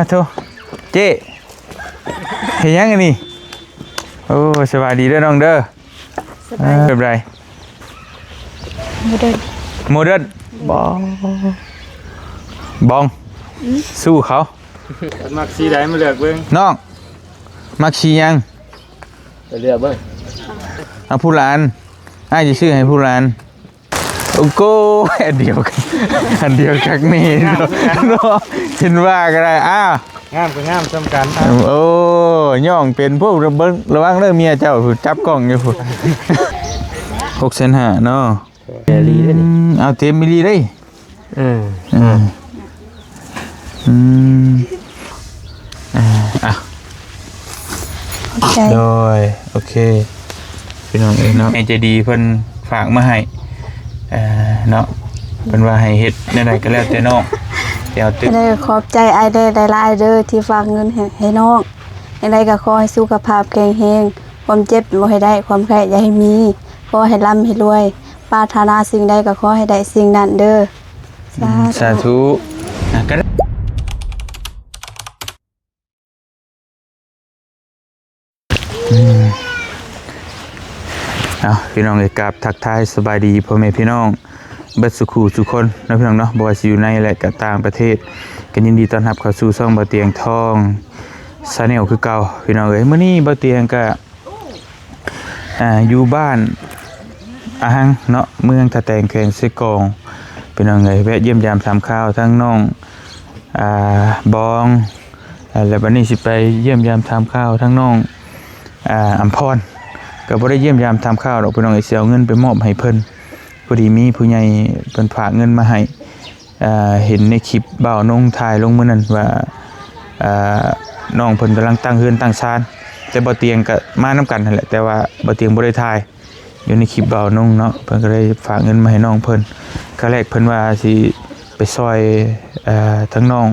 โธ่เจ๊เห็นยังไงนี่โอ้สบายดีเด้อน้องเด้อเป็นไรโมเดิร์นบองสู้เขามักสีใดมาเลือกเบิ่งน้องมักชียังเลือกเบิ่งเอาผู้หลานอ้ายจะชื่อให้ผู้หลานโอ้โก้อันเดียวกันนี่เนาะเห็นว่าก็ได้อ้าวงามก็งามซ้ำกันโอ้ย่องเป็นพวกระวังเรื่องเมียเจ้าจับกล้องอยู่พุ่น6,500,000เนาะเมลีได้นี่เอาเต็มมิลลีได้โดยโอเคพี่น้องเองเนาะใจดีเพิ่นฝากมาให้เนาะเป็นว่าให้เฮ็ดได้ก็แล้วแต่น้องเดี๋ยวตึกได้ขอบใจไอ้ได้หลายเด้อที่ฝากเงินให้น้องอะไรก็ขอให้สุขภาพแข็งแรงความเจ็บบ่ให้ได้ความแพ้อย่าให้มีขอให้ร่ำให้รวยปรารถนาสิ่งใดก็ขอให้ได้สิ่งนั้นเด้อสาธุก็พี่น้องเอกราบทักทายสบายดีพ่อแม่พี่น้องเบิดสุขทุกคนนะพี่น้องเนาะบ่ว่าสิอยู่ในและก็ต่างประเทศก็ยินดีต้อนรับเข้าสู่ช่องบ่เตียงทองชาแนลคือเก่าพี่น้องเอ้ยมื้อนี้บ่เตียงก็อยู่บ้านอาหังเนาะเมืองตะแตงแขวงเสกองพี่น้องเอ้ยแวะเยี่ยมยามถามข่าวทั้งน้องบองแล้วบัดนี้สิไปเยี่ยมยามถามข่าวทั้งน้องอัมพรก็บ่ได้เยี่ยมยามทำข้าวดอกพี่น้องเสียเอาเงินไปมอบให้เพิ่นพอดีมีผู้ใหญ่เพิ่นฝากเงินมาให้เห็นในคลิปบ่าวนงถ่ายลงมื้อนั้นว่าน้องเพิ่นกำลังตั้งเฮือนตั้งศาลแต่บ่เตียงก็มานํกันนั่นแหละแต่ว่าบ่เตียงบ่ได้ถ่ายอยู่ในคลิปบ่าวนงเนาะเพิ่นก็เลยฝากเงินมาให้น้องเพิ่นก็แรกเพิ่นว่าสิไปซอยทั้งน้อง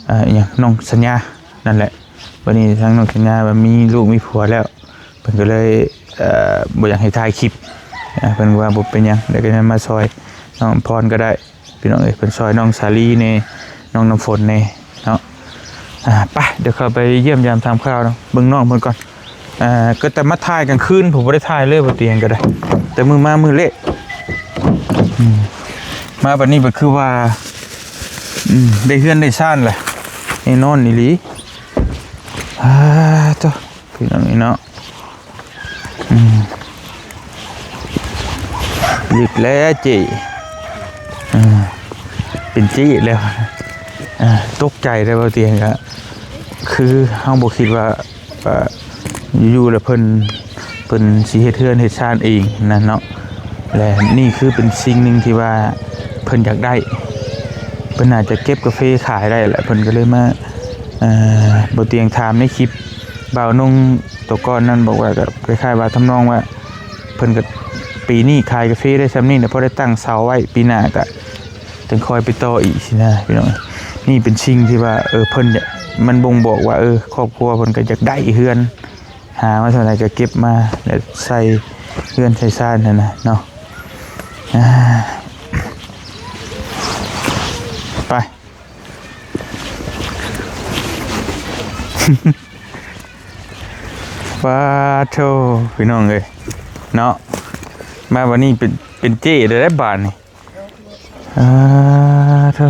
อิหยังน้องสัญญานั่นแหละวันนี้ทั้งน้องสัญญาว่ามีลูกมีผัวแล้วเพิ่นก็เลยบ่อยากให้ถ่ายคลิปเพิ่นว่าบ่เป็นหยังแล้วก็มาซอยน้องพรก็ได้พี่น้องเอ้ยเพิ่นซอยน้องสาลีนี่น้องน้ำฝนนี่เนาะไปเดี๋ยวเข้าไปเยี่ยมยามทำข้าวเนาะเบิ่งน้องเพิ่นก่อนก็แต่มาถ่ายกลางคืนผมบ่ได้ถ่ายเลยบ่เตียงก็ได้แต่มื้อมามื้อเละมาบัดนี้ก็คือว่าได้เฮือนได้ซ่านแหละให้นอนนี่หลีจ้ะพี่น้องนี่เนาะหยุดแล้วจีเป็นจี้แล้วตกใจได้บ่เตียงก็คือเฮาบ่คิดว่าอยู่ๆแล้วเพิ่นสิเฮ็ดเฮือนเฮ็ดชานเองนั่นเนาะและนี่คือเป็นสิ่งนึงที่ว่าเพิ่นอยากได้เพิ่นอาจจะเก็บกาแฟขายได้แหละเพิ่นก็เลยมาบ่เตียงถามในคลิปบ่าวนงตัวก่อนนั้นบอกว่าก็คล้ายๆว่าทำนองว่าเพิ่นก็ปีนี้ขายกาแฟได้ซ้ำนี่แต่พอได้ตั้งเสาไว้ปีหน้าก็ถึงคอยไปต่ออีกสินะพี่น้องนี่เป็นสิ่งที่ว่าเพิ่นมันบ่งบอกว่าครอบครัวเพิ่นก็อยากได้เฮือนหามาเท่าไหร่ก็เก็บมาแล้วใส่เฮือนใส่ซ่านนั่นน่ะเนาะไปว้าโธ่พี่น้องเอ้ยเนาะมาวันนี้เป็นเจ๊ได้บาทนี่โธ่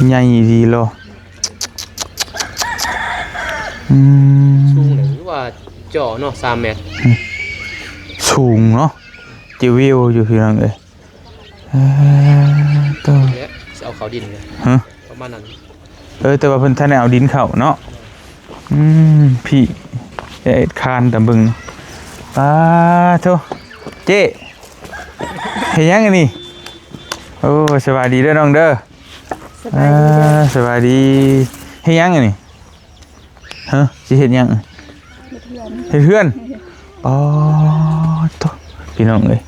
ใหญ่ดีโลสูงหรือว่าจ่อเนาะ3 เมตรสูงเนาะจิวิวอยู่พี่น้องเอ้ยโธ่เอาเขาดินเลยประมาณนั้นแต่ว่าเพิ่นท่านเอาดินเข้าเนาะพี่คานตะบึงโธ่เจ๊เห็นยังไงนี่โอ้สบายดีเด้อน้องเด้อสบายดีเห็นยังไงนี่สิเห็นยังเห็นเพื่อนโธ่พี่น้องเอ้ย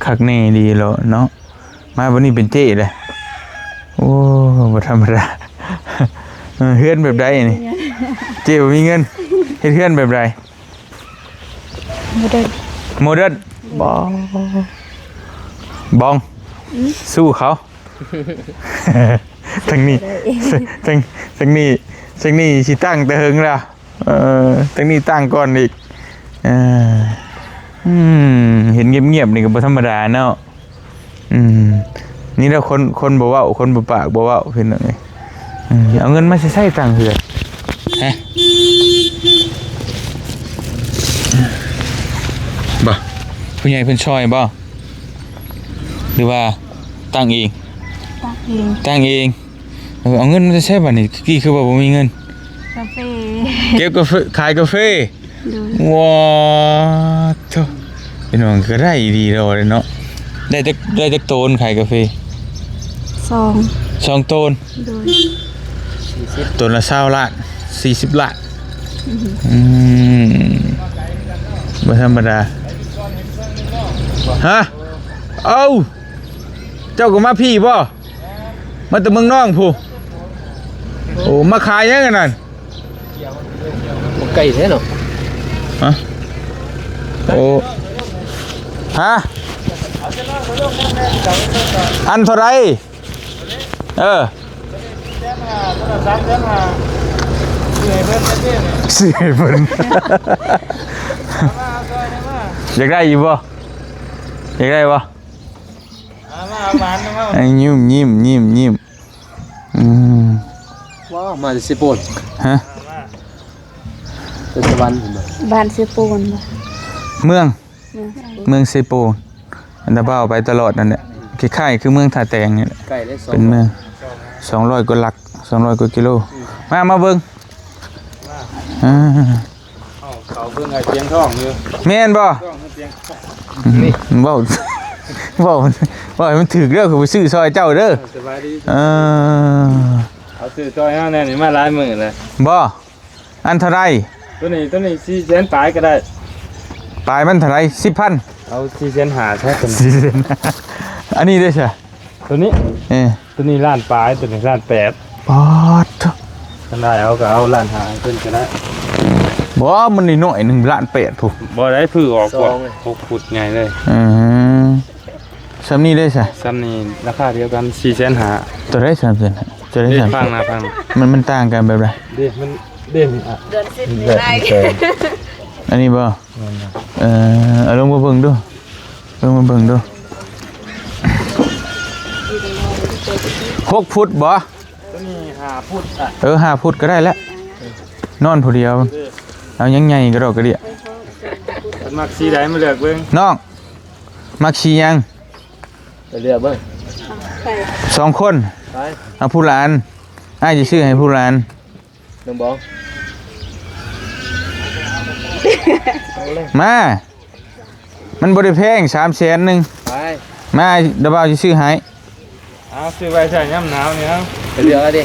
คักแน่ดีแล้วเนาะมาวันนี้เป็นเจ๊เลยโอ้บ่ธรรมดาเฮือนแบบใดนี่เจ๊บ่มีเงินเฮ็ดเฮือนแบบใดโมเดิร์นบองสู้เขา ทั้งนี้ทั้งนี้สิตั้งแต่หึงแล้วทั้งนี้ตั้งก่อนอีกเห็นเงียบๆนี่ก็บ่ธรรมดาเนาะนี่แล้วคนบ่เว้าคนบ่ปากบ่เว้าเพิ่นน่ะเอาเงินมาใช้ตังค์เฮือนฮะบ่ผู้ใหญ่เพิ่นช่วยบ่หรือว่าตั้งเองตั้งเองเอาเงินมาใช้บัดนี้กี่คือว่าบ่มีเงินกาแฟ เก็บกาแฟขายกาแฟว้าโธ่พี่น้องก็ได้ดีแล้วเนาะได้จักโตนขายกาแฟ2โตนโดยต้นละ20ล้าน40ล้านบ่ธรรมดาฮะเอ้าเจ้าก็มาพี่บ่มาแต่เมืองน้องผู้โอ้มาขายยังกันนั่นไก่แท้เนาะฮะโอ้ฮะอันเท่าไรเสียเพิ่นอยากได้อยู่บ่อยากได้บ่ยิ้มว้าวมาจากสิโปนฮะเป็นสวรรค์บ้านสิโปนเมืองเซโปนอันดับเอาไปตลอดนั่นแหละคล้ายๆคือเมืองท่าแตงนี่แหละเป็นเมือง200กว่าหลัก200กว่ากิโลมาเบิ่งเขาเบิ่งไอ้เตียงท้องอยู่แม่นบ่นี่เว้าให้มันถึกเด้อคือไปซื้อซอยเจ้าเด้อสบายดีเอาซื้อซอยเฮาแน่นี่มาหลายมื้อแล้วบ่อันเท่าไรตัวนี้400,000ปลายก็ได้ปลายมันเท่าไร 10,000 เอา400,000แท้ตัวนี้400,000อันนี้ได้ใช่ตัวนี้ตัวนี้ล้านปลายตัวนี้ล้าน8ปอดคันได้เอาก็เอาล้าน5เพิ่นก็ได้บ่มันนี่น้อย1ล้าน8พุบ่ได้พื้อออกกว่า6ฟุตใหญ่เลยซ้ำนี้ได้ใช่ซ้ำนี้ราคาเดียวกัน400,000ตัวได้300,000จะได้3ฟังมันต่างกันแบบไรมันเด่นอ่ะเดือน10ได้อันนี้บ่เอาลงมาเบิ่งดู6 ฟุตบ่ตัวนี้5 ฟุต5 ฟุตก็ได้แล้วนอนผู้เดียวเอายังไงก็ดอกกระเดี่ยมักสีใดมาเลือกเบิ่งน้องมักสียังไปเลือกเบิ่ง2 คนไปเอาผู้หลานอ้ายจะซื้อให้ผู้หลานน้องบองมามันบ่ได้แพง300,000นึงไปมาดาวจะซื้อให้เอาซื้อไว้ใส่ยามหนาวนี่เอาไปเลือกเอาดิ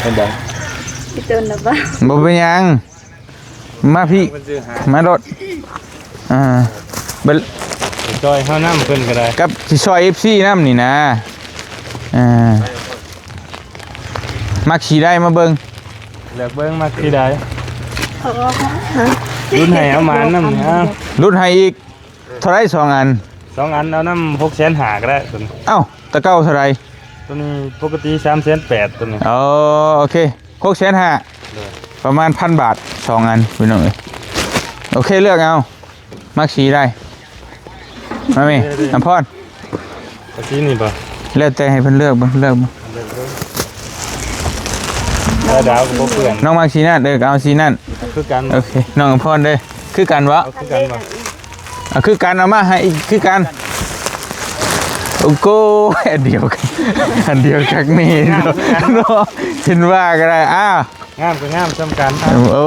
น้องบองพี่ต้นน่ะบ่เป็นหยังมาพี่มารถจอยเข้าน้ำเพิ่นก็ได้กับสิซอย FC น้ำนี่นะมักขี่ได้มาเบิ่งเลือกเบิ่งมักขี่ได้รุ่นให้เอามาน้ำนี่รุ่นให้อีกเท่าไร2 อันเอาน้ำ600,000ก็ได้ตัวนี้เอ้าตะเก้าเท่าไรตัวนี้ปกติ300,008ตัวนี้โอเค600,000ประมาณ1,000 บาท2 อันพี่น้องโอเคเลือกเอามักสีได้มาไหมน้ำพรสีนี่ป่ะเลือกแต่ให้เพิ่นเลือกบ่ดาวก็เพื่อนน้องมักสีนั่นเอาสีนั่นคือกันโอเคน้องน้ำพรเด้คือกันวะคือกันวะคือกันเอามาให้คือกันโอ้โหอันเดียวกันนี่เนาะเห็นว่าก็ได้งามก็งามสำคัญโอ้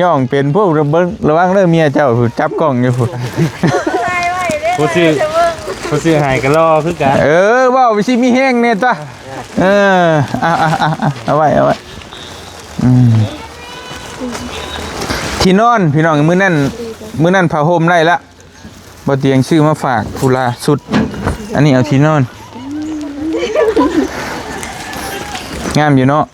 ย่องเป็นพวกระวังเรื่องเมียเจ้าจับกล้องอยู่ผู้ซื้อหายก็รอคือกันว่าไปสิมีแห้งเนี่ยจ้ะเอาไว้ที่นอนพี่น้องมื้อนั่นผ้าห่มได้ละบ่เตียงซื้อมาฝากผู้ล่าสุดอันนี้เอาที่นอนงามอยู่เนาะ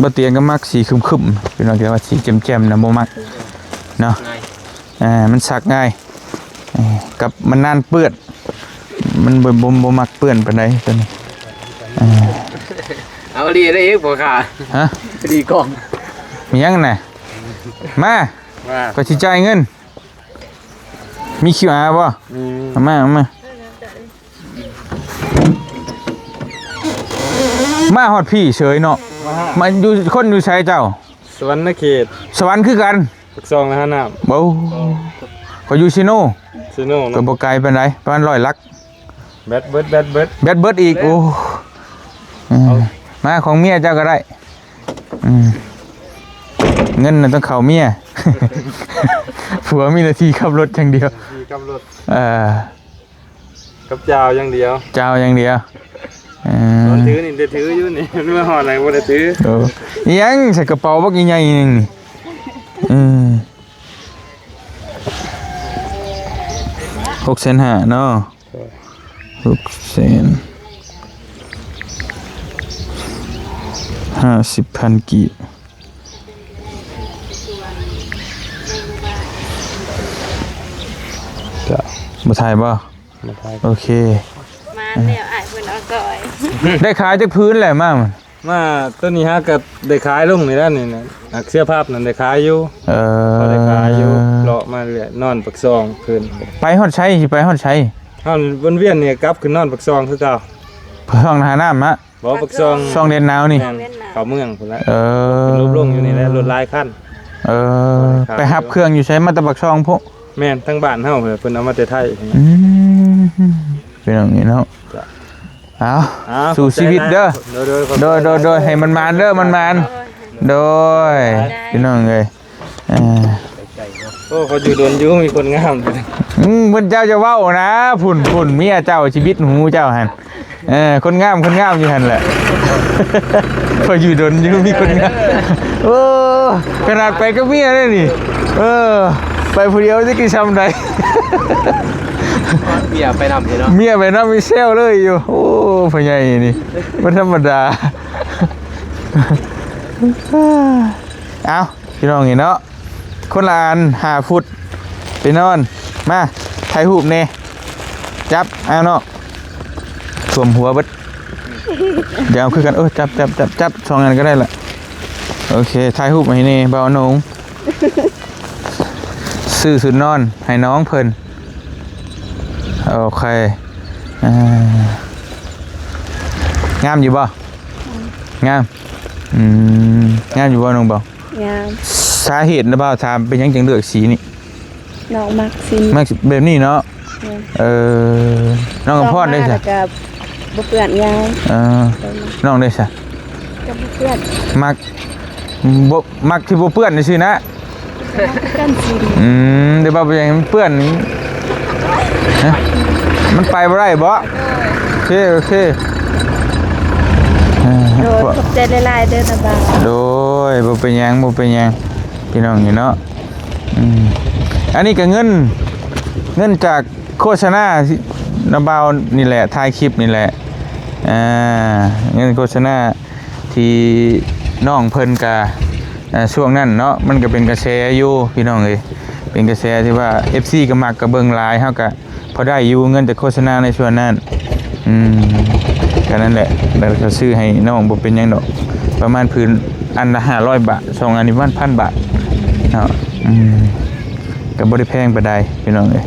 บ่เตียงก็มักสีคึมๆพี่น้องแต่ว่าสีแจ่มๆนะบ่มักเนาะมันซักง่าย กับมันนานเปื้อนมันบ่มักเปื้อนปานใดตัวนี้ เอาดีได้อีกบ่ค่ะ ฮะ ดีกล่อง มียังน่ะมา ว่า ก็สิจ่ายเงินมี QR บ่เอามามาฮอดพี่เฉยเนาะมันอยู่คนอยู่ไสเจ้า สวรรณเขต สวรรค์คือกัน ปักซองนะฮะน้ เบ้าก็อยู่ซิโน ำซิโน่ ก็บ่ไกลปานใดประมาณ100ลัก แบดเบิด แบตเบิดอีกโอ้มาของเมียเจ้าก็ได้เงินน่ะต้องเข้าเมีย ผัวมีหน้าที่ขับรถอย่างเดียว ขี่กับรถ เออ กับเจ้าอย่างเดียว เจ้าอย่างเดียว ตอนถือนี่ได้ถืออยู่นี่ เมื่อหอดไหนบ่ได้ถือ เออยังใส่กระเป๋าบักใหญ่ๆนึงนี่6,500,000เนาะ650,000กีบจ้ะบ่ถ่ายบ่ มาทาย โอเค มาแนวอ้ายเพิ่นเอาก่อย ได้ขายจากพื้นแหละมากมัน มาตัวนี้ฮะก็ได้ขายลงในด้านนี้นะอักเสื้อผ้านั่นได้ขายอยู่พอได้ขายอยู่เลาะมาเรื่อยนอนปักซองขึ้น ไปฮอดใช้สิไปฮอดใช้ เฮาวนเวียนเนี่ยกลับขึ้นนอนปักซองคือเก่า ช่องหาน้ำมะ บ่ปักซอง ช่องเด่นหนาวนี่ แม่นเข้าเมืองพุ่นละ เออ รูปลงอยู่นี่แหละรถหลายคัน เออไปหับเครื่องอยู่ใช้มาตะบักช่องพวก แม่นทั้งบ้านเฮาเพิ่นเอามาแต่ไทย เป็นอย่างนี้เนาะ จ้ะ เอา อ้าว สู่ชีวิตเด้อ โดย ให้มันมานเด้อมันมานโดยพี่น้องเลยโอ้เขาอยู่โดนอยู่มีคนงาม มันเจ้าจะเว้านะผุ่นเมียเจ้าชีวิตหูเจ้าหันคนงามอยู่หันแหละ พออยู่โดนอยู่มีคนงามโอ้ขนาดไปก็เมียเลยนี่ไปผู้เดียวจะกี่ชำใด เมียไปนำเนาะ เมียไปน้ำมีเซลเลยอยู่โอ้พ่อใหญ่นี่ไม่ธรรมดา เอาพี่น้องเห็นเนาะคนละอัน5 ฟุตไปนอนมาถ่ายรูปเน่จับเอาเนาะสวมหัวเบิดเดี๋ยวเอาคือกันจับ2 อันก็ได้ละโอเคถ่ายรูปมาให้เน่เบาหนงซื้อสุดนอนให้น้องเพิ่นโอเคงามอยู่บ่งามงามอยู่บ่น้องบ่ งาม สาเหตุนะบ่าวถามเป็นหยังจังเลือกสีนี่ น้องมักซิ มักแบบนี้เนาะน้องกำพรได้ซะ กับบ่เปื้อนยาย น้องได้ซะ กับบ่เปื้อน มักบ่มักที่บ่เปื้อนซื่อนะ กันซิ เดี๋ยวบ่าวไปยังมันเปื้อนนี่ฮะมันไปบ่ได้บ่โอเค โดยขอบใจหลายๆเด้อนะบ่าว โดยบ่เป็นหยังพี่น้องนี่เนาะอันนี้ก็เงินจากโฆษณาน้ำเบานี่แหละถ่ายคลิปนี่แหละเงินโฆษณาที่น้องเพิ่นกะช่วงนั้นเนาะมันก็เป็นกระแสอยู่พี่น้องเอ้ยเป็นกระแสที่ว่า FC ก็มักก็เบิ่งหลายเฮาก็พอได้อยู่เงินจากโฆษณาในส่วนนั้นก็นั่นแหละแล้วก็ซื้อให้น้องบ่เป็นหยังดอกประมาณพื้นอันละ500 บาท2 อันนี้ประมาณ 1,000 บาทเนาะก็บ่ได้แพงปานใดพี่น้องเอ้ย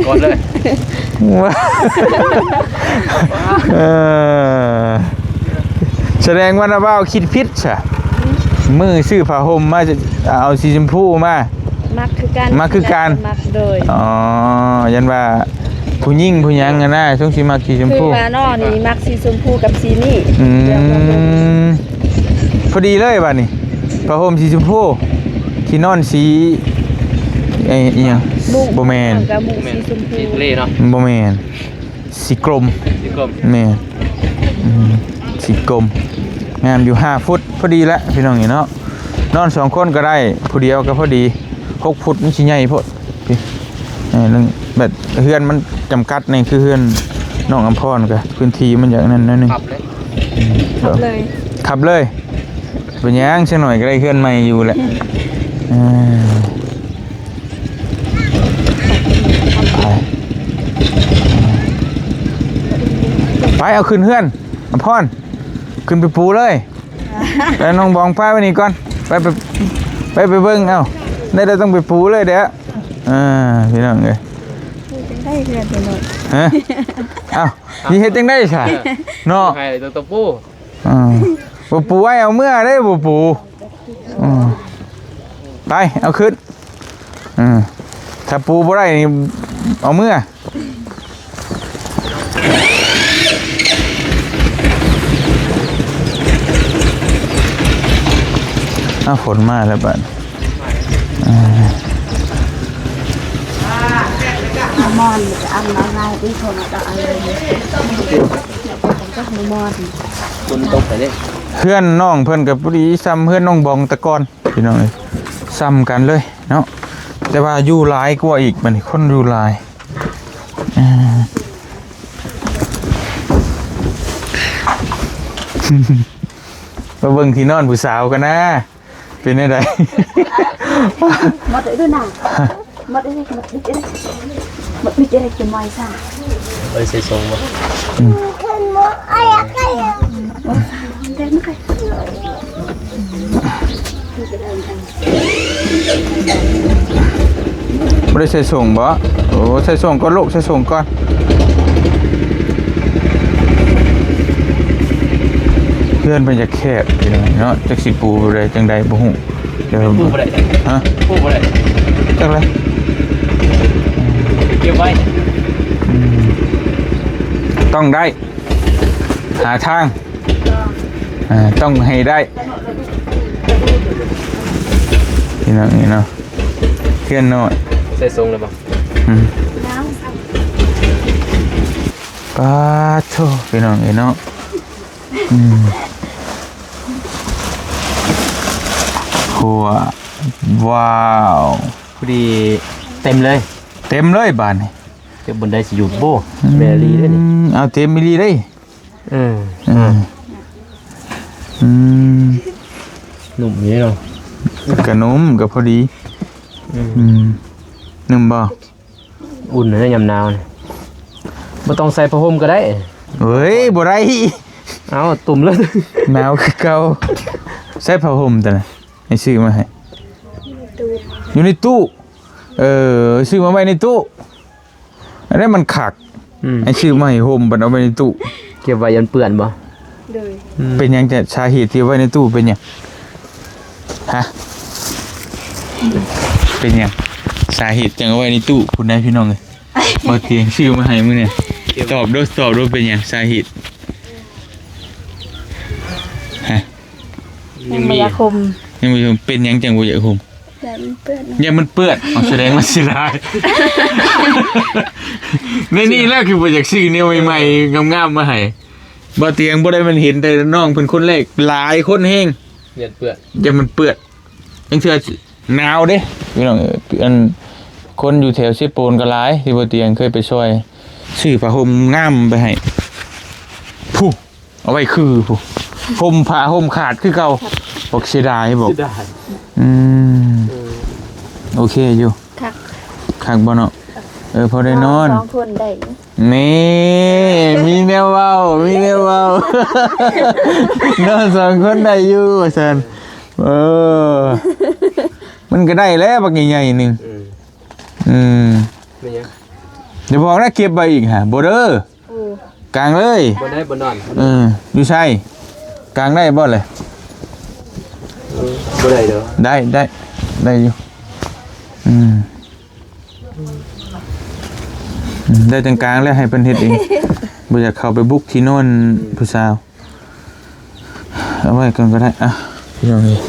กดเลย แสดงว่าน้าบ่าวคิดผิดซะมือซื้อผ้าห่มมาจะเอาสีชมพูมา มักคือกัน มักคือกัน มักโดย อ๋อยันว่าผู้หญิงผู้หยังอะนะช่วงสีมักสีชม คื พู อว่าน้อนี่มักสีชมพูกับสีนี่ พอดีเลยบัดนี้ผ้าห่มสีชมพูที่นอนสีไอ้อีหยังบ่แม่น กับมุกสีชมพู สีทะเลเนาะ บ่แม่นสีกลม สีกลม แม่สีกลมงามอยู่5 ฟุตพอดีแล้วพี่น้องนี่เนาะนอน2 คนก็ได้ผู้เดียวก็พอดี6 ฟุตมันสิใหญ่โพดพี่นั่นแบบเฮือนมันจำกัดนี่คือเฮือนน้องอำพรก็พื้นที่มันอย่างนั้นนิดนึง ขับเลย ขับเลย ขับเลยเป็นยังสักหน่อยก็ได้เฮือนใหม่อยู่แหละ เอาขึ้นเฮือนอภรขึ้นไปปูเลยแล้วน้องบองพาไปนี่ก่อนไปเบิ่งเอ้าได้ต้องไปปูเลยเด้อพี่น้องเอ้ย ได้เรียนไปหน่อย ฮะเอ้านี่เฮ็ดจังได้ซะเนาะ ให้ตัวตะปู บ่ปูไว้เอาเมื่อได้บ่ปูไปเอาขึ้นถ้าปูบ่ได้นี่เอาเมื่อฝนมาแล้วบัดมอนจะอันมาง่ายที่คนจะอะไรก็คือมอน คนตกไปเลย เพื่อนน้องเพื่อนกับปุรีซ้ำเพื่อนน้องบองตะกอนพี่น้องเลยซ้ำกันเลยเนาะแต่ว่าอยู่หลายกว่าอีกมันคนอยู่หลายมาเบิ่งที่นอนผู้สาวกันนะเป็นไงได้ หมดด้วยนะหมดด้วยหมดด้วยจะไม่ซ่า เอ้ยใส่ทรงบ่ ไม่ได้ใส่ส่งบ่โอ้ใส่ส่งก่อนลูกใส่ส่งก่อนเพื่อนเป็นจะแคบพี่น้องเนาะจักสิปูอะไรจังใดบ่ฮู้เดี๋ยว ปูบ่ได้ฮะปูบ่ได้ จังไร เก็บไว้ ต้องได้หาทางต้องให้ได้พี่น้องนี่เนาะเพื่อนน้อย ใส่ทรงเลยบ่ ปาโถพี่น้องนี่เนาะหัวว้าว พอดีเต็มเลย เต็มเลยบ้านนี่ เก็บบนได้สิอยู่โบแมรี่เด้นี่ เอาเต็มมิลลีได้หนุ่มนี่เนาะ กระนุ่มกับพอดีนุ่มบ่ อุ่นในยามหนาวนี่บ่ต้องใส่ผ้าห่มก็ได้ เฮ้ยบ่ได้ เอาตุ่มเลย หนาวคือเก่าใส่ผ้าห่มแต่น่ะให้ซื้อมาให้อยู่ในตู้ซื้อมาไว้ในตู้อันนี้มันขักให้ซื้อมาให้ห่มบัดเอาไว้ในตู้ เก็บไว้ยันเปื้อนบ่ เลย เป็นหยังแต่สาเหตุที่ไว้ในตู้เป็นหยังฮะเป็นหยังสาเหตุจังเอาไว้ในตู้คุณนายพี่น้องเลยบ่เตียงซื้อมาให้มื้อเนี่ยตอบด้วยเป็นหยังสาเหตุฮะ ยังไม่ยาคม ยังบ่เป็นหยังจังบ่อยากห่ม แต่มันเปื้อน ยังมันเปื้อนแสดงว่าสิได้ในนี่แหละคือบ่อยากซื้อแนวใหม่ๆงามๆมาให้บ่เตียงบ่ได้มันเห็นแต่น้องเป็นคนแรกหลายคนแฮง เรียนเปื้อน ยังมันเปื้อนยังเชื่อหนาวเด้พี่น้องอันคนอยู่แถวเชฟโปนก็หลายที่บ่เตียงเคยไปช่วยซื้อผ้าห่มงามไปให้ผู้เอาไว้คือผู้ห่มผ้าห่มขาดคือเก่าบอกเสียดายบอก ได้ โอเคอยู่ คัก คักบ่เนาะพอได้นอน 2คนได้ นี่มีแนวเว้านอนสองคนได้อยู่ว่าซั่นมันก็ได้แล้วบักใหญ่ๆนึงไม่ยัง เดี๋ยวบอกนะเก็บไปอีกฮะบ่เด้อกลางเลย บ่ได้บ่นอน อยู่ใช่กลางได้บ่เลย บ่ได้เด้อ ได้อยู่ได้ตรงกลางแล้วให้เพิ่นเฮ็ดเองบ่อยากเข้าไปบุกที่โน่นผู้สาวเอาไว้ก่อนก็ได้อ่ะพี่น้องเอ้ย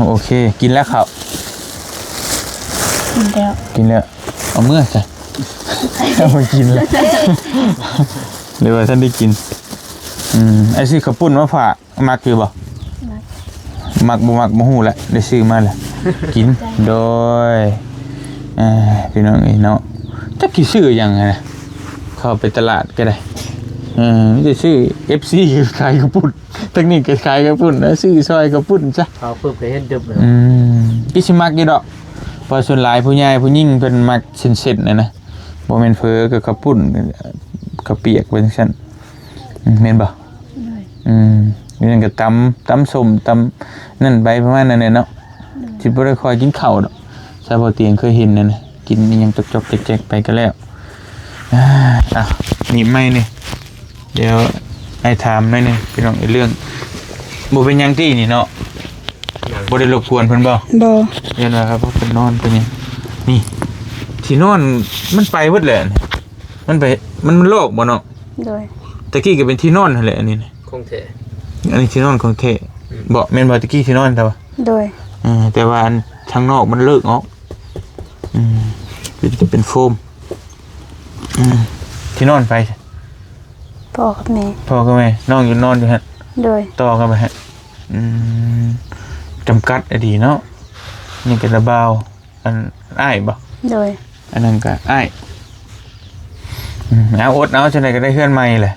โอเคกินแล้วครับ กินแล้วเอาเมื่อจ้ะเอามากินแล้วหรือว่าท่านได้กินไอ้ซื้อข้าวปุ้นมาฝากมักอยู่บ่มักบ่มักบ่ฮู้แหละได้ซื้อมาแล้วกินโดยพี่น้องเนาะจักสิซื้อหยังไงนะเข้าไปตลาดก็ได้นี่จะซื้อ FC ขายข้าวปุ้นตั้งนี้ก็ขายข้าวปุ้นแล้วซื้อซอยข้าวปุ้นจ้ะ เขาเพิ่มไปเฮ็ดดึบเลย พี่สิมักอยู่ดอก พอส่วนหลายผู้ใหญ่ผู้ยิ่งเพิ่นมักเส้นๆนะบ่แม่นเฟอกับข้าวปุ้นข้าวเปียกเป็นซั่นแม่นบ่นี่นั่นก็ตำส้มตำนั่นไปประมาณนั้นแหละเนาะสิบ่ได้ค่อยกินข้าวดอกชาวบ่เตียงเคยเห็นนั่นน่ะกินอีหยังจอกๆแจ๊กๆไปก็แล้วนี่ไม่นี่เดี๋ยวไอ้ถามหน่อยนึงพี่น้องไอ้เรื่องบ่เป็นหยังที่นี่เนาะบ่ได้รบกวนเพิ่นบ่ บ่ เห็นว่าครับเพิ่นนอนเพิ่นนี่ที่นอนมันไปเบิดแหละมันไปมันโลกบ่เนาะ โดย ตะกี้ก็เป็นที่นอนนั่นแหละอันนี้นะ คงเถะ อันนี้ที่นอนของแท้บ่แม่นบ่ตะกี้ที่นอนแต่ว่า โดย แต่ว่าอันทางนอกมันเลิกออกเป็นโฟมที่นอนไป พ่อกับแม่ พ่อก็แม่น้องอยู่นอนอยู่ฮะ โดย ต่อกันไปฮะจำกัดอดีเนาะนี่ก็ระบาวอันอ้ายบ่ โดย อันนั้นก็อ้ายเอาอดเอาจังได๋ก็ได้เฮือนใหม่แหละ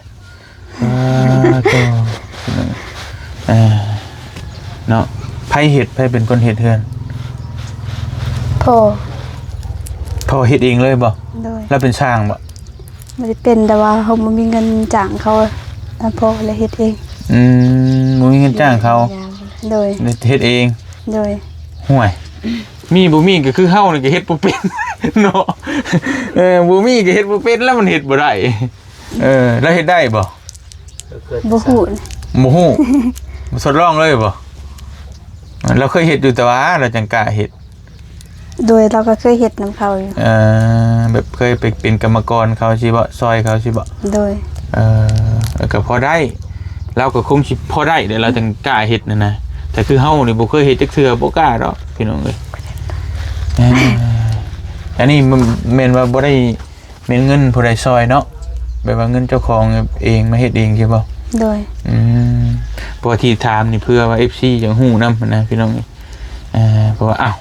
เนาะไผเฮ็ดไผเป็นคนเฮ็ดเฮือน พ่อ พ่อเฮ็ดเองเลยบ่ โดย แล้วเป็นช่างบ่ ไม่ได้เป็นแต่ว่าเขาบ่มีเงินจ้างเขาพ่อเลยเฮ็ดเอง บ่มีเงินจ้างเขา โดย เฮ็ดเอง โดย ห่วยมีบ่มีก็คือเฮานี่ก็เฮ็ดบ่เป็น เนาะบ่มีก็เฮ็ดบ่เป็นแล้วมันเฮ็ดบ่ได้แล้วเฮ็ดได้บ่ บ่ฮู้ บ่ฮู้ บ่ทดลองเลยบ่เราเคยเฮ็ดอยู่แต่ว่าเราจังกล้าเฮ็ด โดยเราก็เคยเฮ็ดนํเขาอยู่ แบบเคยไปเป็นกรรมกรเขาสิบ่ซอยเขาสิบ่ โดย ก็พอได้เราก็คงสิพอได้เดี๋ยวเราจังกล้าเฮ็ดนั่นนะแต่คือเฮานี่บ่เคยเฮ็ดจักเทื่อบ่กล้าดอกพี่น้องเอ้ยอันนี้มันแม่นว่าบ่ได้แม่นเงินผู้ใดซอยเนาะแบบว่าเงินเจ้าของเองมาเฮ็ดเองใช่บ่ โดย เพราะว่าที่ถามนี่เพื่อว่า FC จังฮู้นำนะพี่น้องเพราะว่าอ้าว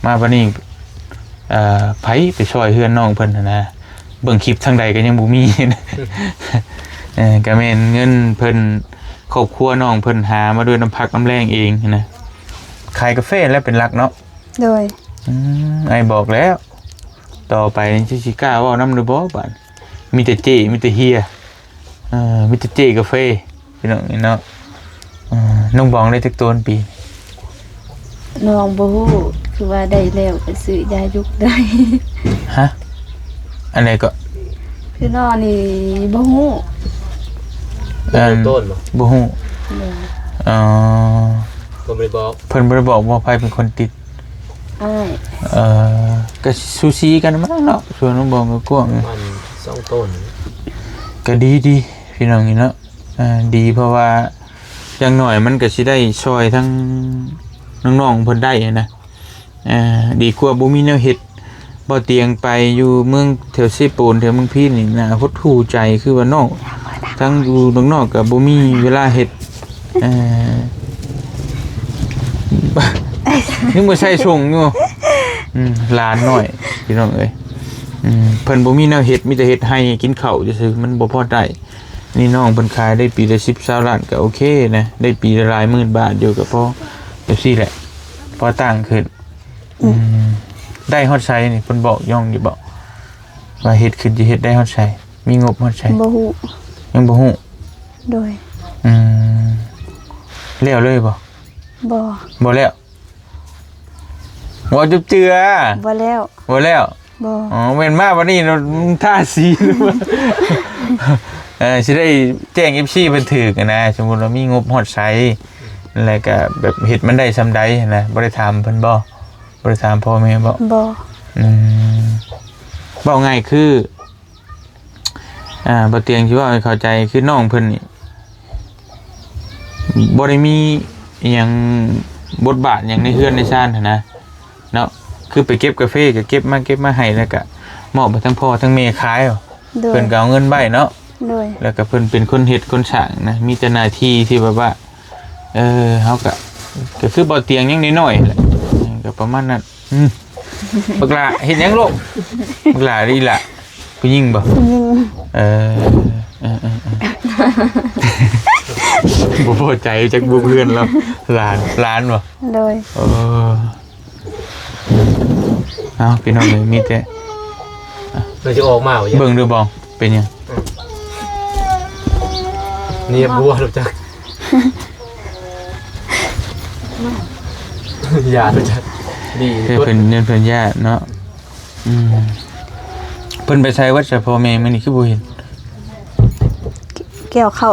มาบัดนี้ไผไปช่วยเฮือนน้องเพิ่นนะเบิ่งคลิปทางใดก็ยังบ่มีนะก็แม่นเงินเพิ่นครอบครัวน้องเพิ่นหามาด้วยน้ำพักน้ำแรงเองนะขายกาแฟแล้วเป็นหลักเนาะ โดย ไอ้บอกแล้วต่อไปนี่สิกล้าเว้านำหรือบ่บัดมีแต่เจมีแต่เฮียมีแต่เจกาแฟพี่น้องนี่เนาะน้องบองได้จักตัวปี น้องบ่ฮู้คือว่าได้แล้วก็ซื้อยายุกได้ ฮะอันไหนก็ คือน้องนี่บ่ฮู้ ต้นบ่ บ่ฮู้ เลย อ๋อ ก็บ่ได้บอก เพิ่นบ่ได้บอกว่าไผเป็นคนติด อ้าย ก็ซูซีกันมั้งเนาะส่วนน้องบองก็กว้าง มัน2ต้น ก็ดีพี่น้องนี่เนาะดีเพราะว่าอย่างหน่อยมันก็สิได้ช่วยทั้งน้องๆเพิ่นได้นะดีกว่าบ่มีแนวเฮ็ดบ่เตียงไปอยู่เมืองแถวซีปูนแถวเมืองพี่นี่นะหดหู่ใจคือว่าน้องทั้งอยู่น้องๆก็บ่มีเวลาเฮ็ดนึกว่าใช่ชงอยู่หลานน้อยพี่น้องเอ้ยเพิ่นบ่มีแนวเฮ็ดมีแต่เฮ็ดให้กินข้าวซื่อๆมันบ่พอได้นี่น้องเพิ่นขายได้ปีละ10-20 ล้านก็โอเคนะได้ปีละหลายหมื่นบาทอยู่ก็พอแบบซี่แหละพอตั้งขึ้นได้ฮอดไซนี่เพิ่นบอกย่องอยู่บอกว่าเฮ็ดขึ้นสิเฮ็ดได้ฮอดไซมีงบฮอดไซ บ่ฮู้ ยังบ่ฮู้ โดย แล้วเลยบ่ บ่ บ่แล้วบ่จุบเจือ บ่แล้ว บ่แล้ว บ่ อ๋อเว้นมาวันนี้เราท่าสีหรือว่าสิได้แจ้ง FC เพิ่นถูกนะสมมุติว่ามีงบฮอดไซนั่นแหละก็แบบเฮ็ดมันได้ซำใดนะบ่ได้ถามเพิ่นบ่ได้ถามพ่อแม่บ่ บ่ เว้าง่ายคือบ่เตียงสิว่าให้เข้าใจคือน้องเพิ่นนี่บ่ได้มีอิหยังบทบาทหยังในเฮือนในซ่านหันนะเนาะคือไปเก็บกาแฟก็เก็บมาให้แล้วก็มอบไปทั้งพ่อทั้งแม่ขายเอา โดย เพิ่นก็เอาเงินไว้เนาะ โดย แล้วก็เพิ่นเป็นคนเฮ็ดคนสร้างนะมีแต่หน้าที่ที่แบบว่าเฮาก็คือบ่เตียงยังน้อยๆแหละก็ประมาณนั้นบักหล่าเฮ็ดหยังลูกบักหล่าดีล่ะผู้หญิงบ่ ยิง บ่พอใจจักบ่เพื่อนแล้วหลานบ่ โดย เออ เอาพี่น้องเลยมีแต่ เราจะออกมาอย่าง เบิ่งดูบ่เป็นหยัง เนี่ยบัวรู้จักยารู้จักดี เพิ่นเพิ่นญาติเนาะเพิ่นไปใช้วัดแต่พ่อแม่มื้อนี้คือบ่เห็น เกี่ยวเข้า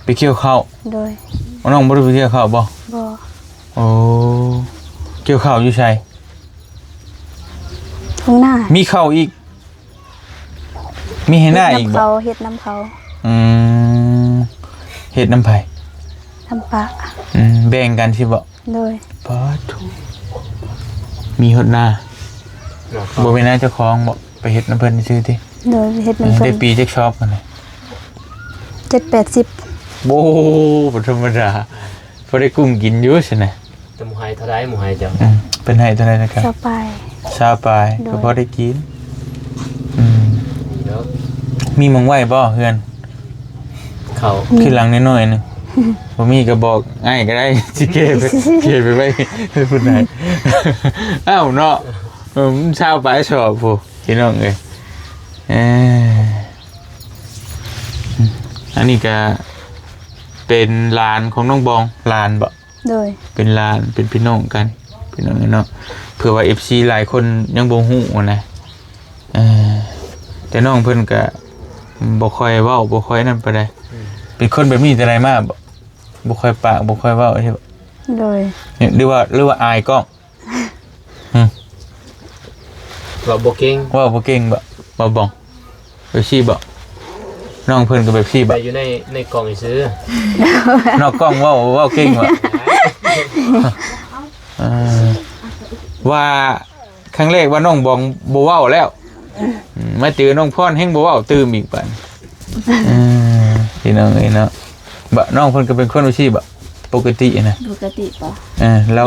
ไปเกี่ยวข้าว โดย น้องบ่ได้ไปเกี่ยวข้าวบ่ บ่ โอ้เกี่ยวข้าวอยู่ไส ทุ่งหน้า มีข้าวอีก มีให้หน้าอีกบ่ เฮ็ดน้ำเขา อืมเฮ็ดน้ำไผ ทำปลา แบ่งกันสิบ่ โดย ปาทุมีหดหน้าบ่เป็นหน้าเจ้าของบ่ไปเฮ็ดน้ำเพิ่นซื่อติ โดยเฮ็ดน้ำเพิ่ ได้ น ปีจักชอบกันเลย 7-80 โอ้บ่ธรรมดาบ่ได้กุ้งกินอยู่ซั่นน่ะ แต่หมูหายเท่าไรหมูหายจัง เป็นให้เท่าไหร่นะครับ สบาย ชาปลายก็พอได้กินแล้ว มีหมองไว้บ่เฮือน เขา ขึ้นหลังน้อยๆนึงบ่มีก็บอกอ้ายก็ได้สิเก็บไปไว้ให้ผู้ใดอ้าวเนาะชาวปลายชอบผู้พี่น้องเอ้ยอันนี้ก็เป็นหลานของน้องบองหลานบ่ โดย เป็นหลานเป็นพี่น้องกันพี่น้องเนาะเผื่อว่า FC หลายคนยังบ่ฮู้นะแต่น้องเพิ่นก็บ่ค่อยเว้าบ่ค่อยนั่นปานใดเป็นคนแบบนี้แต่ใดมาบ่ค่อยปากบ่ค่อยเว้าใช่บ่ โดย หรือว่าอายกล้อง เราโบเก่ง ว่าบ่เก่งบ่บ้องแบบซี่บ่น้องเพิ่นก็แบบซี่ ไป บ่ อยู่ในกล่องซื้อน อกกล้องเว้าเก่งบ่ว่าครั้งแรกว่าน้องบองบ่เว้าแล้วมาเจอน้องพรแฮงบ่เว้าตื่มอีกบัดพี่น้องเอ้ยเนาะบ่น้องเพิ่นก็เป็นคนอาชีพบ่ปกตินะ ปกติปะ เรา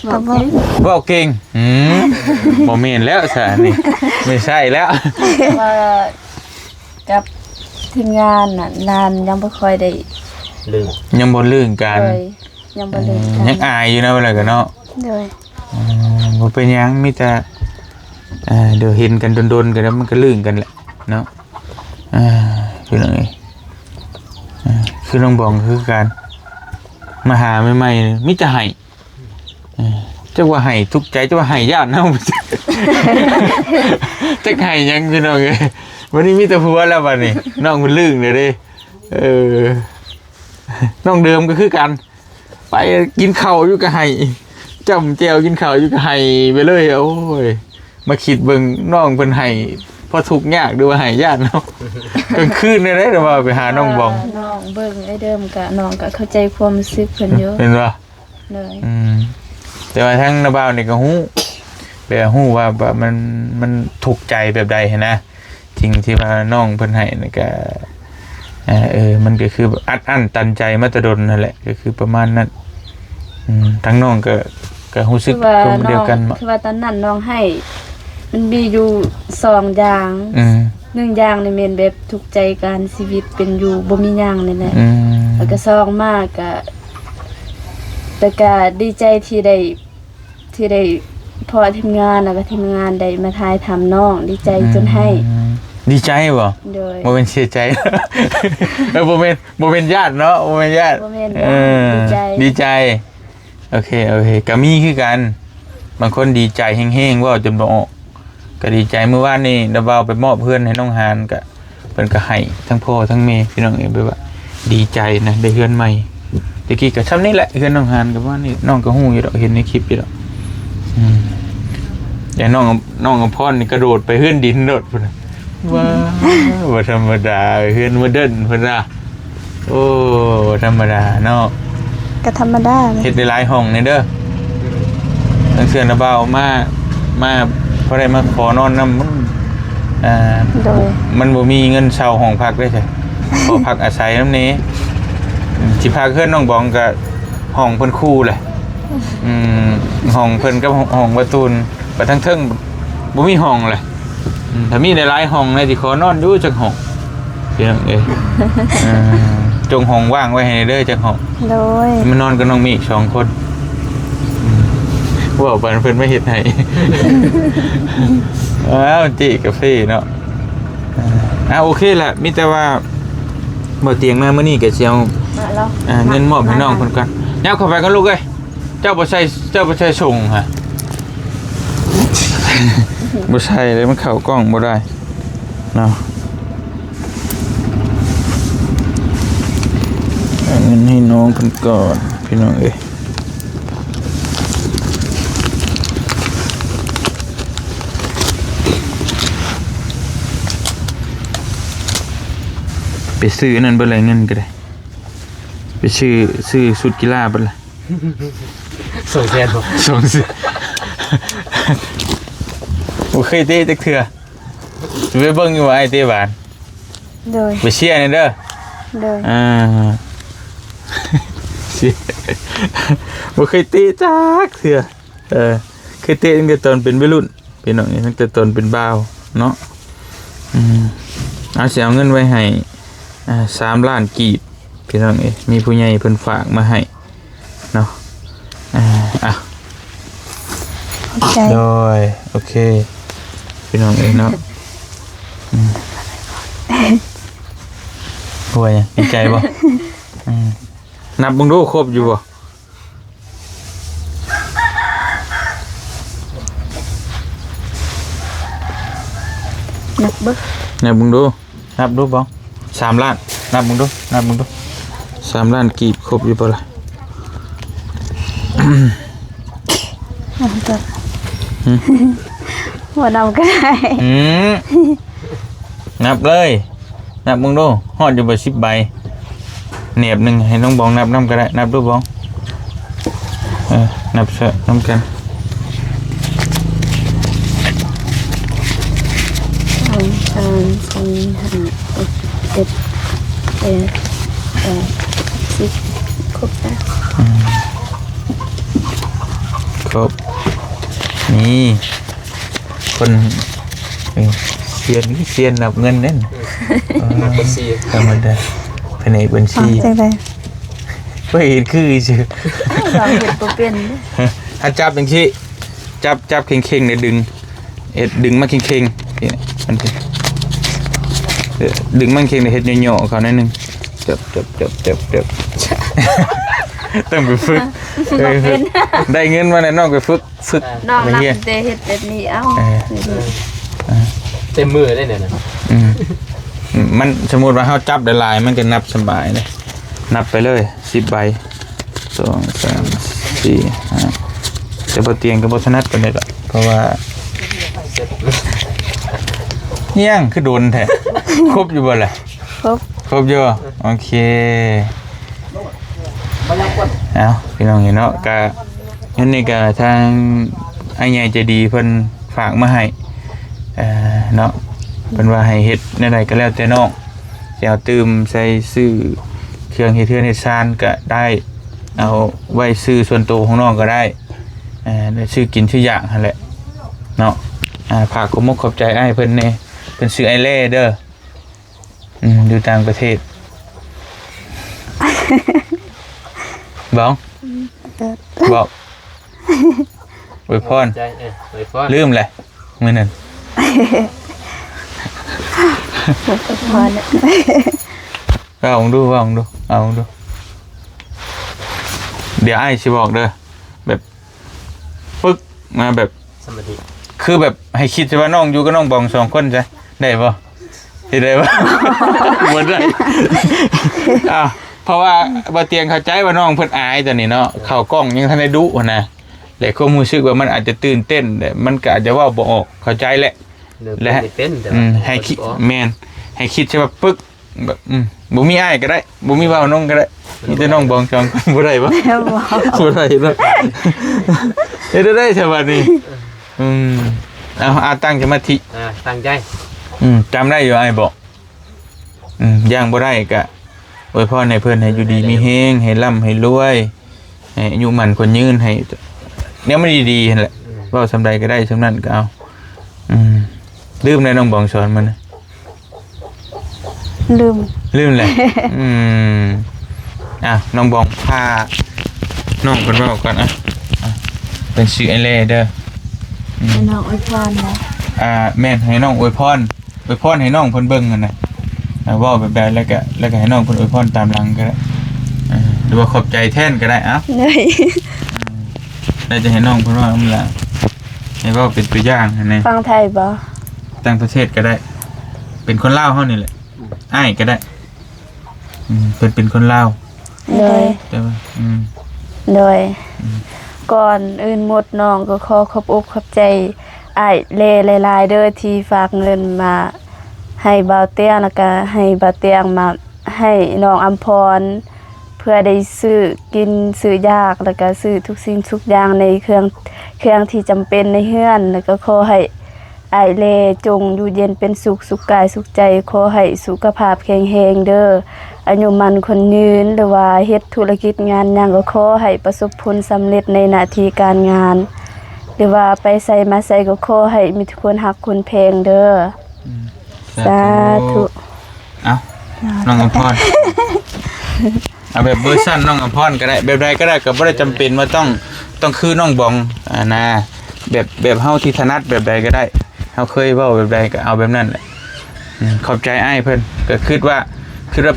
บอกเก่ง เว้าเก่งบ่แม่นแล้วซะนี่ไม่ใช่แล้ว ว่ากับทีมงานน่ะนานยังบ่ค่อยได้ ลืม ยังบ่ลื่นกัน เลยยังบ่เล่นกัน ยังอายอยู่นะเวลาก็เนาะ โดย บ่เป็นหยังมีแต่เดี๋ยวเห็นกันโดนๆกันแล้วมันก็ลื่นกันแหละเนาะคือจังไงคือน้องบองคือการมาหาใหม่ๆมิจะให้จักว่าให้ทุกข์ใจจักว่าให้ญาติเนาะ จักให้หยังพี่น้องเอ้ยวันนี้มีแต่ผัวแล้วบัดนี้น้องมันลื่นเลยเด้น้องเดิมก็คือกันไปกินข้าวอยู่ก็ให้จ้ำแจวกินข้าวอยู่ก็ให้ไปเลยโอ้ยมาคิดเบิ่งน้องเพิ่นให้พอทุกข์ยากด้วยว่าให้ญาติเนาะ กลางคืนได้แต่ว่าไปหาน้องบอง น้องเบิ่งไอ้เดิมก็น้องก็เข้าใจความรู้สึกเพิ่นอยู่ เห็นป่ะ เลย แต่ว่าทั้งนาบ่าวนี่ก็ฮู้แบบฮู้ว่าแบบมันถูกใจแบบใดนะจริงที่ว่าน้องเพิ่นให้นี่ก็มันก็คือแบบอัดตันใจมาแตะดนนั่นแหละก็คือประมาณนั้นทั้งน้องก็รู้สึกเดียวกันบ่ คือว่าตอนนั้นน้องให้ มันมีอยู่2อย่าง1อย่างนี่แม่นแบบทุกข์ใจการชีวิตเป็นอยู่บ่มีหยังนี่แหละแล้วก็2มากก็แต่ก็ดีใจที่ได้พอทีมงานแล้วก็ทีมงานได้มาถ่ายทำน้องดีใจจนให้ ดีใจบ่ โดย บ่เป็นเสียใจ บ่เป็นญาติเนาะบ่เป็นญาติ บ่แม่นญาติดีใจ โอเคก็มีคือกันบางคนดีใจแห้งๆว่าจนบ่ออกก็ดีใจเมื่อวานนี้ดาวเอาไปมอบเพื่อนให้น้องหานก็เพิ่นก็ให้ทั้งพ่อทั้งแม่พี่น้องเองไปว่าดีใจนะได้เฮือนใหม่ตะกี้ก็ซ้ำนี่แหละเฮือนน้องหานก็ว่านี่น้องก็ฮู้อยู่ดอกเห็นในคลิปอยู่ดอกแต่น้องกับพ่อนี่กระโดดไปเฮือนดินโดดพุ่นน่ะว้าวบ่ธรรมดาเฮือนโมเดิร์นพุ่นน่ะโอ้บ่ธรรมดาเนาะ ก็ธรรมดาเลย เฮ็ดได้หลายห้องนี่เด้อทั้งเสื้อนะบ่าวมาพอได้มาขอนอนนำโดย มันบ่มีเงินเช่าห้องพักได้ใช่ ขอพักอาศัยนำนี้สิพาเพิ่นน้องบองก็ห้องเพิ่นคู่แหละห้องเพิ่นกับห้องประตูนไปทั้งเทิงบ่มีห้องเลยถ้ามีหลายๆห้องเลยสิขอนอนอยู่จักห้องพี่น้องเอ้ยจงห้องว่างไว้ให้เด้อจักห้อง โดย มันนอนกับน้องมีอีก2คน ว่าบันเพิ่นไม่เห็นให้อ้าวจีกาแฟเนาะโอเคแหละมิแต่ว่าบ่เตียงมามื้อนี้ก็สิเอา มาแล้ว เงินมอบให้น้องเพิ่นก่อนยับเข้าไปกันลูกเอ้ยเจ้าบ่ใช่ส่งฮะ บ่ใช่เลยมันเข้ากล้องบ่ได้เนาะเอาเงินให้น้องเพิ่นก่อนพี่น้องเอ้ยไปซื้อนั่นเบ่เลยเงินก็ได้ไปซื้อชุดกีฬาเบ่ล่ะ ส่งแทนบ่ ส่งสิบ่เคยเตะจักเทื่อไปเบิ่งอยู่ว่าไอ้เตะบาน โดย ไปเชียร์นี่เด้อ โดย เชียร์บ่เคยเตะจักเทื่อเคยเตะตั้งแต่ตอนเป็นวัยรุ่นพี่น้องตั้งแต่ตอนเป็นบ่าวเนาะเอาสิเอาเงินไว้ให้3 ล้านกีบพี่น้องมีผู้ใหญ่เพิ่นฝากมาให้เนาะใจ โดยโอเคพี่น้องเนาะหัวยังดีใจบ่นับเบิ่งดูครบอยู่บ่ นักเบิก นับเบิ่งดูบ่3 ล้านนับเบิ่งดู3 ล้านกีบครบอยู่บ่ล่ะ หัวดำก็ได้ นับเลยนับเบิ่งดูฮอดอยู่บ่10 ใบเหนียบหนึงให้น้องบองนับนำก็ได้นับดูบองนับซะนำกัน 2 3 4 5 6 7 8 10ครบแล้ว ครบนี่คนเซียนนับเงินเน่น นักบัญชี ธรรมดาแผนกบัญชี จังได๋ ไม่เห็นคือชื่อ สองเห็ดบ่เป็นเด้อ ถ้าจับอย่างที่จับเข่งๆเนี่ยดึงมาเข่งๆนี่มันสิดึงมันเข่งเนี่ยเฮ็ดเหย่อๆเขาหน่อยนึงจับต้องไปฝึกได้เงินมาแล้วน้องไปฝึก น้อง ไป นับ เรียน แต่เฮ็ดแบบนี้เอ้า เต็มมือได้เนี่ยนะ มันสมมุติว่าเฮาจับได้หลายมันก็นับสบายเลยนับไปเลย10 ใบ2 3 4 5แต่บ่เตียงก็บ่ถนัดปานใดดอกเพราะว่าเฮียงคือโดนแท้ ครบอยู่บ่ล่ะ ครบอยู่โอเคเอาพี่น้องเห็นเนาะก็งั้นนี่ก็ทางไอ้ใหญ่ใจดีเพิ่นฝากมาให้เนาะเพิ่นว่าให้เฮ็ดแนวใดก็แล้วแต่น้องสิเอาตื่มใส่ซื้อเครื่องเฮ็ดเทือนเฮ็ดซานก็ได้เอาไว้ซื้อส่วนตัวของน้องก็ได้ได้ซื้อกินซื้ออย่างหั่นแหละเนาะฝากขอบขอบใจอ้ายเพิ่นแน่เพิ่นซื้อไอเล่เด้ออยู่ต่างประเทศ บอกอวยพร ใจไว้พอ ลืมเลยมื้อนั้น พอแล้ว เอาดูเดี๋ยวไอ้สิบอกเด้อแบบปึ๊กมาแบบ สมาธิ คือแบบให้คิดใช่ว่าน้องอยู่กับน้องบอง2 คนใช่ได้ป่ะได้ป่ะ บ่ได้อ้าวเพราะว่าบ่เตียงเข้าใจว่าน้องเพิ่นอายตอนนี้เนาะเข้ากล้องยังทันได้ดุนะแต่ความรู้สึกว่ามันอาจจะตื่นเต้นแต่มันก็อาจจะเว้าบ่ออกเข้าใจแหละ และเป็นแต่ ให้คิดแม่นให้คิดใช่ว่าปึ๊กแบบบ่มีอ้ายก็ได้บ่มีเว้าน้องก็ได้มีแต่น้องบอง2 คนบ่ได้บ่ แล้วบ่ บ่ได้เนาะเฮ็ดได้ใช่บัดนี้เอาตั้งสมาธิ ตั้งใจ จำได้อยู่ไอ้บอกย่างบ่ได้ก็อวยพรให้เพิ่นให้อยู่ดีมีแฮงให้ร่ำให้รวยให้อายุมั่นคนยืนให้เนี่ยมันดีๆนั่นแหละเว้าสำใดก็ได้สำนั้นก็เอาลืมได้น้องบองสอนมัน ลืม เลยน้องบองพาน้องเพิ่นเว้าก่อน เป็นชื่อไอเล่เด้อ ให้น้องอวยพรนะ แม่นให้น้องอวยพรให้น้องเพิ่นเบิ่งกันนะเว้าแบบใดแล้วก็ให้น้องเพิ่นอวยพรตามหลังก็ได้หรือว่าขอบใจแทนก็ได้เอ้า เลย แล้วจะให้น้องเพิ่นว่ามันละให้เว้าเป็นตัวอย่างให้แน่ ฟังไทยบ่ ต่างประเทศก็ได้ เป็นคนลาวเฮานี่แหละอ้ายก็ได้เพิ่นเป็นคนลาว โดย แต่ว่าโดยก่อนอื่นหมดน้องก็ขอขอบอกขอบใจอ้ายเล่หลายๆเด้อที่ฝากเงินมาให้บ่าวเตี้ยแล้วก็ให้บ่าวเตียงมาให้น้องอำพรเพื่อได้ซื้อกินซื้อยากแล้วก็ซื้อทุกสิ่งทุกอย่างในเครื่องที่จำเป็นในเฮือนแล้วก็ขอให้อ้ายเล่จงอยู่เย็นเป็นสุขกายสุขใจขอให้สุขภาพแข็งแรงเด้ออายุมันคนยืนหรือว่าเฮ็ดธุรกิจงานหยังก็ขอให้ประสบผลสำเร็จในหน้าที่การงานหรือว่าไปใส่มาใส่ก็ขอให้มีทุกคนรักคนแพงเด้อสาธุ เอ้าน้องอภรเอาแบบเวอร์ชันน้องอภรก็ได้แบบใดก็ได้ก็บ่ได้จำเป็นว่าต้องคือน้องบองนะแบบเฮาที่ถนัดแบบใดก็ได้เฮาเคยเว้าแบบใดก็เอาแบบนั้นแหละขอบใจอ้ายเพิ่นก็คิดว่า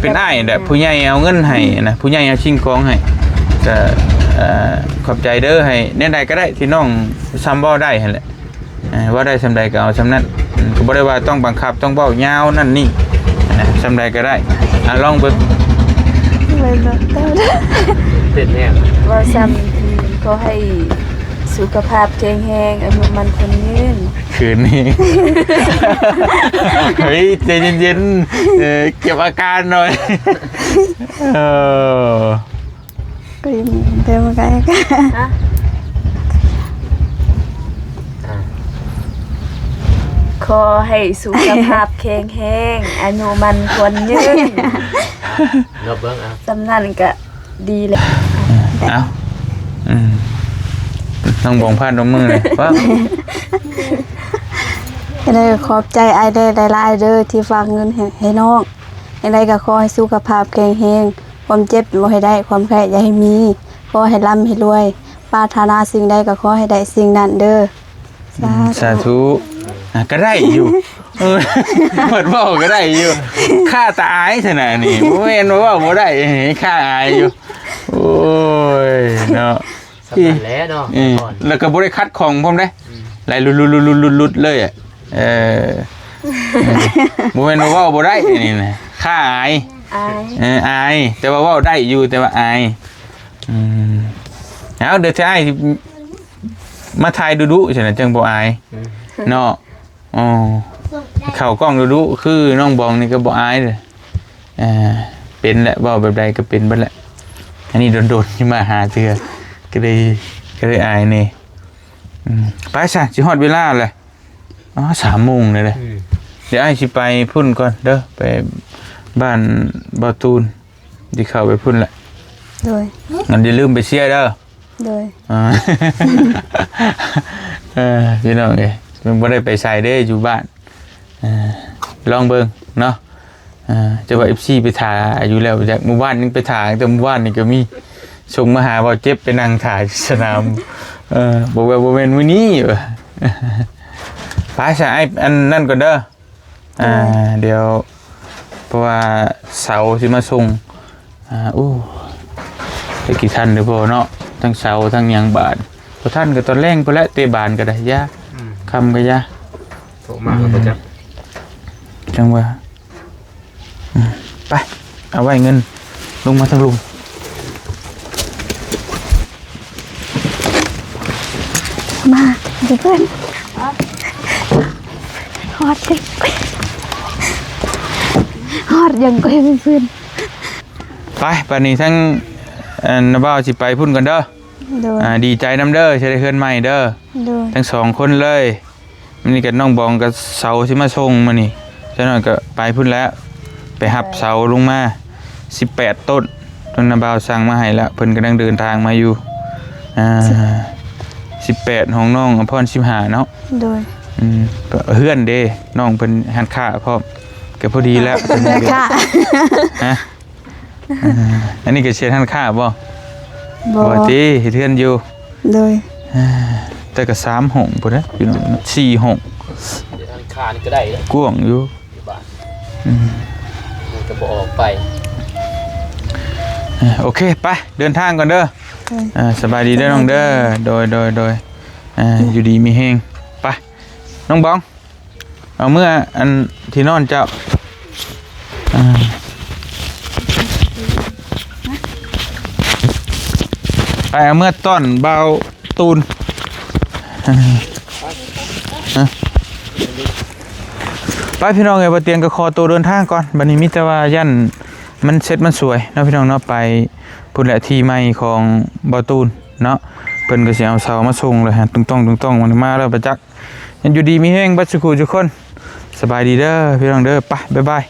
เป็นอ้ายแหละผู้ใหญ่เอาเงินให้นะผู้ใหญ่เอาชิงของให้ก็ขอบใจเด้อให้แนวใดก็ได้ที่น้องซ้ำเว้าได้หั่นแหละว่าได้ซำใดก็เอาซำนั้นก็บ่ได้ว่าต้องบังคับต้องเว้ายาวนั่นนี่ซำใดก็ได้ลองเบิ่ง เลยเนาะ เป็นแน่ ว่าซ้ำก็ให้สุขภาพแข็งแรงอายุมันคนยืน คืนนี้ เฮ้ยใจเย็นๆเก็บอาการหน่อยเออ ก็ยังเดินมาไกลกัน ขอให้สุขภาพแข็งแรงอายุมันคนยืน เราเบิ่งเอา สำนันก็ดีเลย เอาต้องบ่งพลาดตรงมือเลยว่า เลยขอบใจไอ้ได้หลายๆเด้อที่ฝากเงินให้น้องอะไรก็ขอให้สุขภาพแข็งแรงความเจ็บบ่ให้ได้ความแพ้อย่าให้มีขอให้ร่ำให้รวยปรารถนาสิ่งใดก็ขอให้ได้สิ่งนั้นเด้อ สาธุก็ได้อยู่เปิดบอกก็ได้อยู่ค่าตาอายขนาดนี้บ่แม่นว่าบ่ได้ค่าอายอยู่โอ้ยเนาะ สำคัญแล้วเนาะก่อน แล้วก็บ่ได้คัดของผมได้ไหลลุดๆๆๆเลยบ่แม่นว่าบ่ได้นี่นะค่าอาย อายแต่ว่าได้อยู่แต่ว่าอายเอาเดี๋ยวจะให้มาถ่ายดุๆใช่ไหมจังบ่อายเนาะอ๋อเข้ากล้องดุๆคือน้องบองนี่ก็บ่อายเลยเป็นแหละว่าแบบใดก็เป็นเบิดแหละอันนี้โดนๆที่มาหาเทื่อก็เลยอายนี่ไปซะสิฮอดเวลาเลยอ๋อ 3 โมงเลยเดี๋ยวอ้ายสิไปพุ่นก่อนเด้อไปบ้านบ่าวตูนที่เข้าไปพุ่นแหละ โดย งั้นอย่าลืมไปเชียร์เด้อ โดย พี่น้องเอ้ยมันบ่ได้ไปใส่เด้อยู่บ้านลองเบิ่งเนาะจะว่า FC ไปถ่ายอยู่แล้วจากหมู่บ้านนึงไปถ่ายแต่หมู่บ้านนี่ก็มีส่งมาหาว่าเจ็บไปนั่งถ่ายสนามบอกว่าบ่แม่นมื้อนี้ไปซะไอ้อันนั่นก่อนเด้อเดี๋ยวเพราะว่าเสาสิมาส่งไปกี่ท่านเด้อพ่อเนาะทั้งเสาทั้งหยังบาทพอท่านก็ตอนแรงพุ่นแหละเตะบานก็ได้ยะคำก็ยะ โทรมาแล้วก็จะ จังว่าไปเอาไว้เงินลงมาทางลุง มาเดี๋ยวเพื่อนฮอดดิฮอดยังก็ให้เพื่อน ไปป่านนี้ทั้งน้าบ่าวสิไปพุ่นกันเด้อ โดย ดีใจน้ำเด้อใช้ได้เฮือนใหม่เด้อ โดย ทั้ง2 คนเลยมันนี่กับน้องบองกับเสาสิมาส่งมานี่เจ้าหน่อยก็ไปพุ่นแล้วไปหับเสาลงมา18 ต้นน้าบ่าวสั่งมาให้แล้วเพิ่นกำลังเดินทางมาอยู่18ของน้องอภร15เนาะ โดย เฮือนเด้น้องเพิ่นหันค่าพร้อมก็พอดีแล้ว ค่ะ ฮะอันนี้ก็เช็ดหันค่าบ่ บ่ บ่ติเฮ็ดเฮือนอยู่ โดย แต่ก็3ห้องพุ่นนะพี่น้อง4ห้อง เดี๋ยวทางคานี่ก็ได้แล้ว กว้างอยู่ อยู่บ้านมันจะบ่ออกไป โอเคไปเดินทางก่อนเด้อสบายดีเด้อน้องเด้อโดยอยู่ดีมีแฮงไปน้องบองเอาเมื่ออันที่นอนเจ้าไปเอาเมื่อต้อนเบาตูนไปพี่น้องเอ้ยบ่เตียงก็ขอตัวเดินทางก่อนบัดนี้มีแต่ว่ายันมันเซ็ตมันสวยเนาะพี่น้องเนาะไปพุ่นแหละที่ใหม่ของเบาตูนเนาะเพิ่นก็สิเอาเสามาส่งเลยฮะตุ้งๆมันมาแล้วประจักษ์ยังอยู่ดีมีแฮงบัดสุขุทุกคนสบายดีเด้อพี่น้องเด้อไปบ๊ายบาย